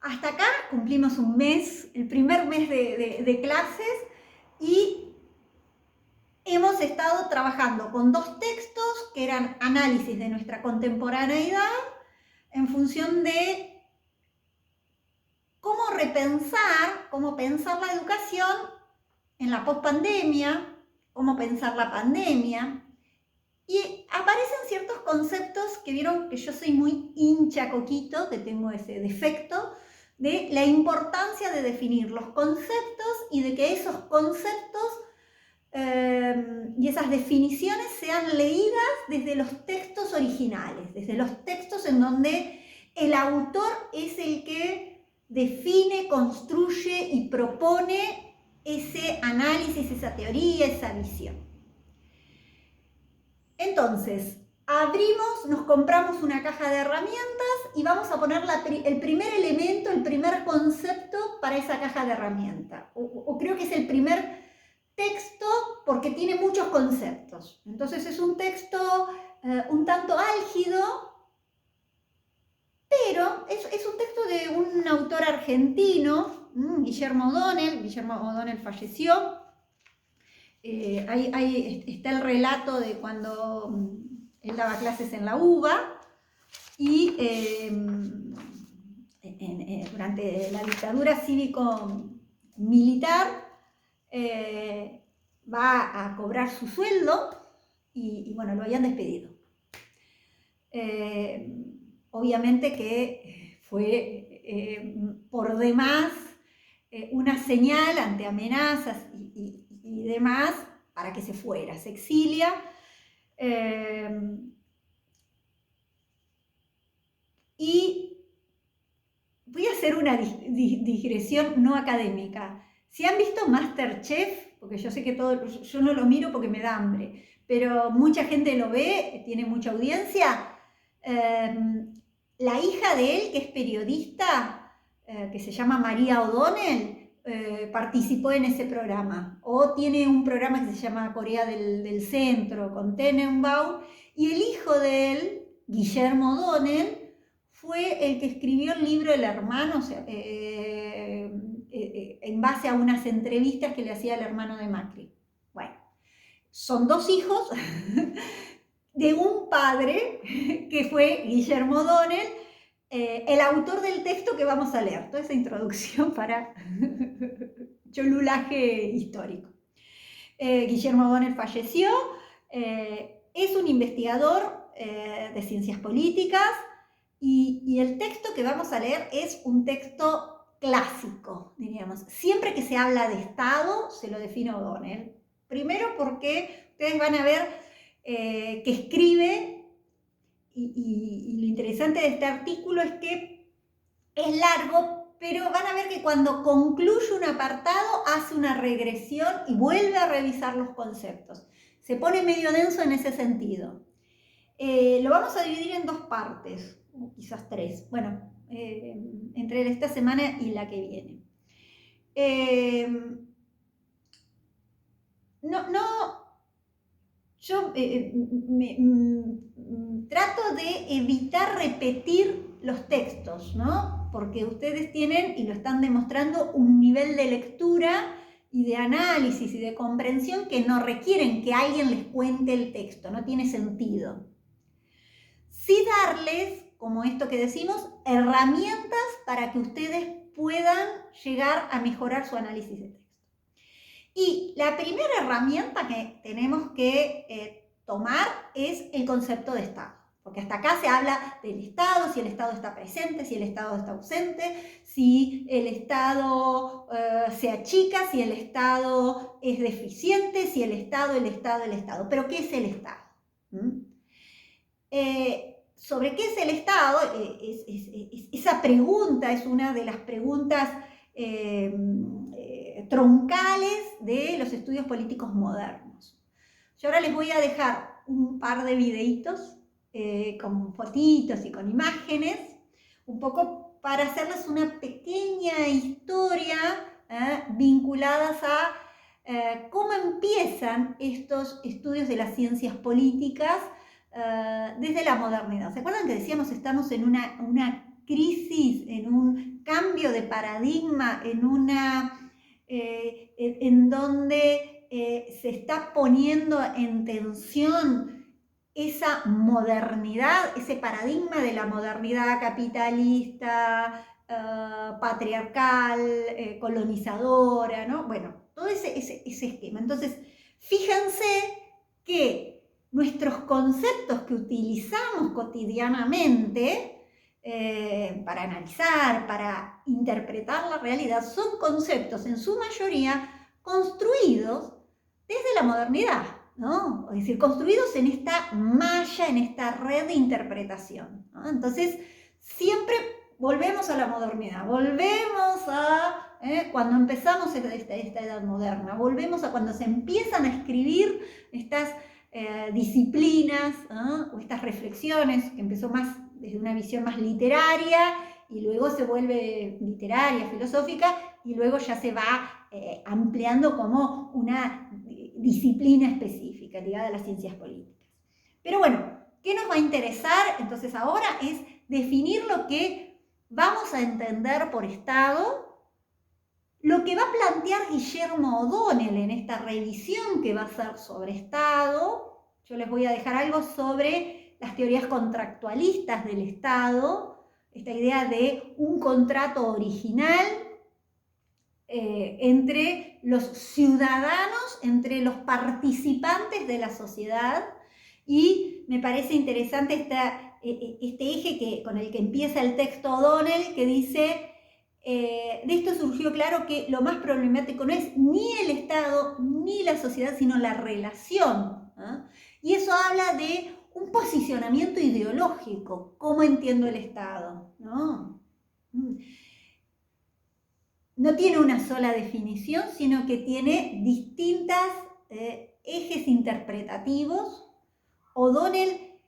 hasta acá cumplimos un mes, el primer mes de clases, y hemos estado trabajando con 2 textos que eran análisis de nuestra contemporaneidad en función de cómo repensar, cómo pensar la educación en la pospandemia, cómo pensar la pandemia. Y aparecen ciertos conceptos que vieron que yo soy muy hincha coquito, que tengo ese defecto, de la importancia de definir los conceptos y de que esos conceptos y esas definiciones sean leídas desde los textos originales, desde los textos en donde el autor es el que define, construye y propone ese análisis, esa teoría, esa visión. Entonces, abrimos, nos compramos una caja de herramientas y vamos a poner el primer elemento, el primer concepto para esa caja de herramientas. O creo que es el primer texto porque tiene muchos conceptos. Entonces es un texto un tanto álgido, pero es un texto de un autor argentino, Guillermo O'Donnell. Guillermo O'Donnell falleció. Ahí está el relato de cuando él daba clases en la UBA y durante la dictadura cívico-militar va a cobrar su sueldo y bueno, lo habían despedido. Obviamente que fue por demás una señal ante amenazas y demás para que se fuera, se exilia. Y voy a hacer una digresión no académica. Si han visto MasterChef, porque yo sé que yo no lo miro porque me da hambre, pero mucha gente lo ve, tiene mucha audiencia. La hija de él, que es periodista, que se llama María O'Donnell, participó en ese programa. O tiene un programa que se llama Corea del Centro, con Tenenbaum, y el hijo de él, Guillermo O'Donnell, fue el que escribió el libro El hermano, o sea, en base a unas entrevistas que le hacía el hermano de Macri. Bueno, son 2 hijos de un padre que fue Guillermo O'Donnell, el autor del texto que vamos a leer. Toda esa introducción para cholulaje histórico. Guillermo O'Donnell falleció, es un investigador de ciencias políticas y el texto que vamos a leer es un texto clásico, diríamos. Siempre que se habla de Estado se lo define O'Donnell. Primero porque ustedes van a ver que escribe, y lo interesante de este artículo es que es largo, pero van a ver que cuando concluye un apartado hace una regresión y vuelve a revisar los conceptos. Se pone medio denso en ese sentido. Lo vamos a dividir en 2 partes, quizás 3, bueno, entre esta semana y la que viene. Yo trato de evitar repetir los textos, ¿no? Porque ustedes tienen, y lo están demostrando, un nivel de lectura y de análisis y de comprensión que no requieren que alguien les cuente el texto, no tiene sentido. Sí darles, como esto que decimos, herramientas para que ustedes puedan llegar a mejorar su análisis de texto. Y la primera herramienta que tenemos que tomar es el concepto de Estado. Porque hasta acá se habla del Estado, si el Estado está presente, si el Estado está ausente, si el Estado se achica, si el Estado es deficiente, si el Estado. Pero ¿qué es el Estado? Sobre qué es el Estado, esa pregunta es una de las preguntas troncales de los estudios políticos modernos. Yo ahora les voy a dejar un par de videitos con fotitos y con imágenes, un poco para hacerles una pequeña historia vinculadas a cómo empiezan estos estudios de las ciencias políticas desde la modernidad. ¿Se acuerdan que decíamos estamos en una crisis, en un cambio cambio de paradigma en donde se está poniendo en tensión esa modernidad, ese paradigma de la modernidad capitalista, patriarcal, colonizadora, ¿no? Bueno, todo ese esquema. Entonces, fíjense que nuestros conceptos que utilizamos cotidianamente para analizar, para interpretar la realidad, son conceptos en su mayoría construidos desde la modernidad, ¿no? Es decir, construidos en esta malla, en esta red de interpretación, ¿no? Entonces, siempre volvemos a la modernidad, volvemos a cuando empezamos esta edad moderna, volvemos a cuando se empiezan a escribir estas disciplinas, o estas reflexiones, que empezó más desde una visión más literaria y luego se vuelve literaria, filosófica, y luego ya se va ampliando como una disciplina específica ligada a las ciencias políticas. Pero bueno, ¿qué nos va a interesar entonces ahora? Es definir lo que vamos a entender por Estado, lo que va a plantear Guillermo O'Donnell en esta revisión que va a hacer sobre Estado. Yo les voy a dejar algo sobre las teorías contractualistas del Estado, esta idea de un contrato original entre los ciudadanos, entre los participantes de la sociedad, y me parece interesante este eje con el que empieza el texto O'Donnell, que dice, de esto surgió claro que lo más problemático no es ni el Estado ni la sociedad, sino la relación, ¿eh? Y eso habla de un posicionamiento ideológico, cómo entiendo el Estado, ¿no? No tiene una sola definición, sino que tiene distintas ejes interpretativos. O'Donnell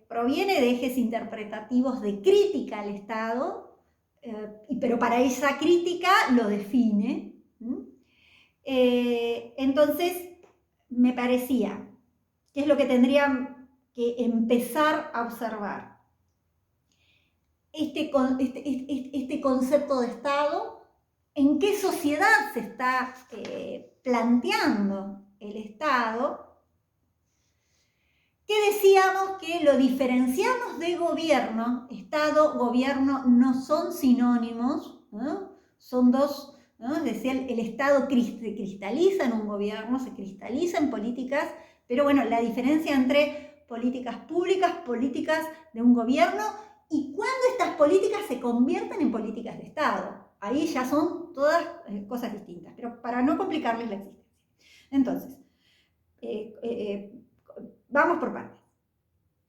proviene de ejes interpretativos de crítica al Estado, pero para esa crítica lo define. Entonces, me parecía que es lo que tendrían que empezar a observar. Este concepto de Estado, ¿en qué sociedad se está planteando el Estado? Que decíamos que lo diferenciamos de gobierno. Estado, gobierno no son sinónimos, ¿no? Son dos, ¿no? Decía, el Estado se cristaliza en un gobierno, se cristaliza en políticas, pero bueno, la diferencia entre políticas públicas, políticas de un gobierno, y cuando estas políticas se convierten en políticas de Estado. Ahí ya son todas cosas distintas, pero para no complicarles la existencia. Entonces, vamos por partes.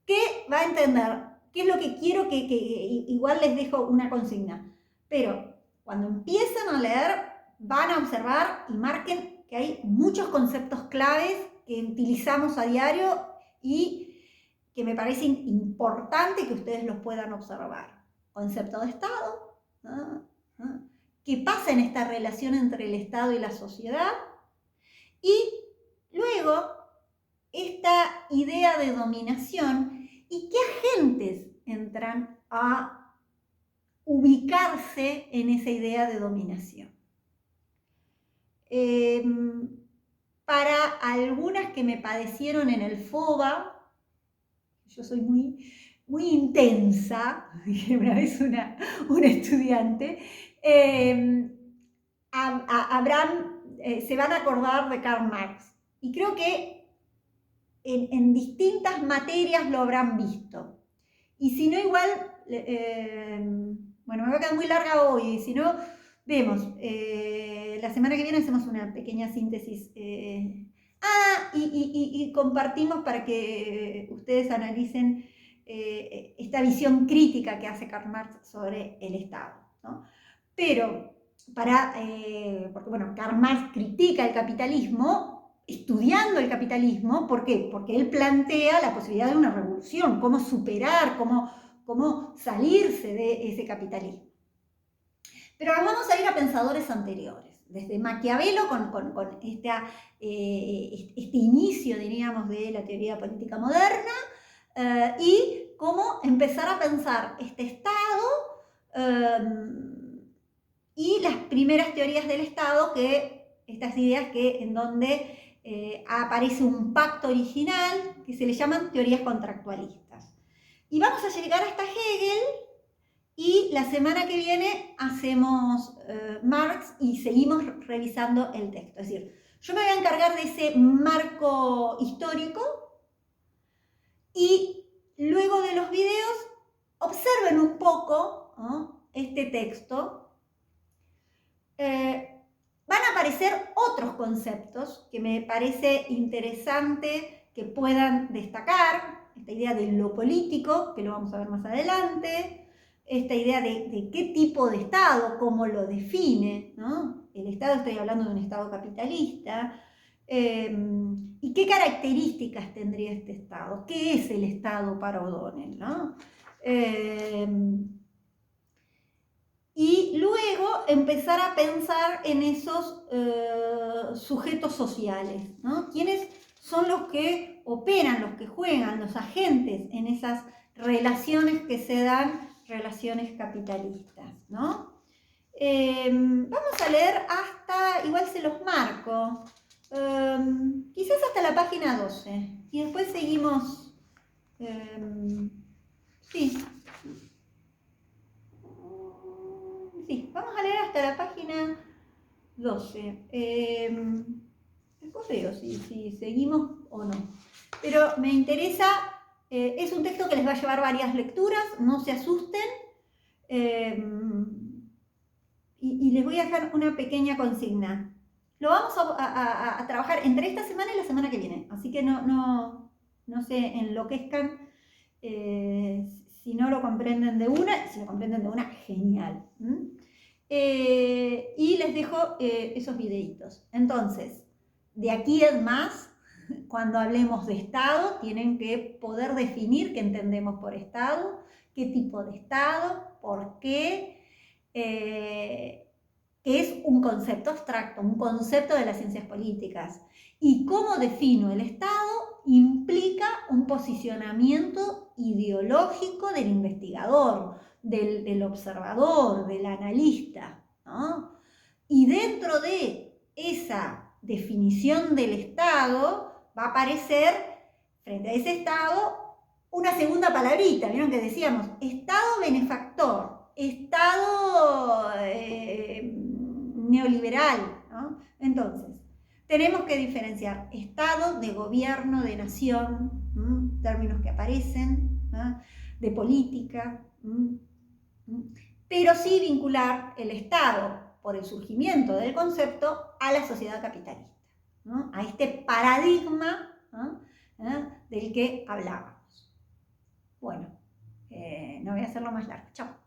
¿Qué va a entender? ¿Qué es lo que quiero que igual les dejo una consigna? Pero cuando empiezan a leer, van a observar y marquen que hay muchos conceptos claves que utilizamos a diario y que me parece importante que ustedes los puedan observar. Concepto de Estado, ¿qué pasa en esta relación entre el Estado y la sociedad? Y luego, esta idea de dominación y qué agentes entran a ubicarse en esa idea de dominación. Para algunas que me padecieron en el FOBA, yo soy muy intensa, dije una vez una estudiante, se van a acordar de Karl Marx. Y creo que en distintas materias lo habrán visto. Y si no, igual, bueno, me va a quedar muy larga hoy, si no, vemos, la semana que viene hacemos una pequeña síntesis. Y compartimos para que ustedes analicen esta visión crítica que hace Karl Marx sobre el Estado, ¿no? Pero, porque bueno, Karl Marx critica el capitalismo, estudiando el capitalismo. ¿Por qué? Porque él plantea la posibilidad de una revolución, cómo superar, cómo salirse de ese capitalismo. Pero ahora vamos a ir a pensadores anteriores, desde Maquiavelo con este inicio, diríamos, de la teoría política moderna, y cómo empezar a pensar este Estado las primeras teorías del Estado, estas ideas en donde aparece un pacto original, que se le llaman teorías contractualistas. Y vamos a llegar hasta Hegel, y la semana que viene hacemos Marx y seguimos revisando el texto. Es decir, yo me voy a encargar de ese marco histórico, y luego de los videos observen un poco, ¿no?, este texto. Van a aparecer otros conceptos que me parece interesante que puedan destacar. Esta idea de lo político, que lo vamos a ver más adelante. Esta idea de qué tipo de Estado, cómo lo define, ¿no? El Estado, estoy hablando de un Estado capitalista. ¿Y qué características tendría este Estado? ¿Qué es el Estado para O'Donnell, ¿no? Y luego empezar a pensar en esos sujetos sociales, ¿no? ¿Quiénes son los que operan, los que juegan, los agentes en esas relaciones que se dan, relaciones capitalistas, ¿no? Vamos a leer hasta, igual se los marco, quizás hasta la página 12, y después seguimos, sí. Sí, vamos a leer hasta la página 12. Después veo si seguimos o no. Pero me interesa, es un texto que les va a llevar varias lecturas, no se asusten. Y les voy a dejar una pequeña consigna. Lo vamos a trabajar entre esta semana y la semana que viene, así que no se enloquezcan. Si no lo comprenden de una, si lo comprenden de una, genial. Y les dejo esos videitos. Entonces, de aquí en más, cuando hablemos de Estado, tienen que poder definir qué entendemos por Estado, qué tipo de Estado, por qué, que es un concepto abstracto, un concepto de las ciencias políticas. Y cómo defino el Estado implica un posicionamiento ideológico del investigador, del observador, del analista, ¿no? Y dentro de esa definición del Estado va a aparecer, frente a ese Estado, una segunda palabrita. ¿Vieron que decíamos? Estado benefactor, Estado neoliberal, ¿no? Entonces, tenemos que diferenciar Estado de gobierno, de nación, términos que aparecen, ¿no?, de política, pero sí vincular el Estado, por el surgimiento del concepto, a la sociedad capitalista, ¿no?, a este paradigma, ¿no?, del que hablábamos. Bueno, no voy a hacerlo más largo. Chao.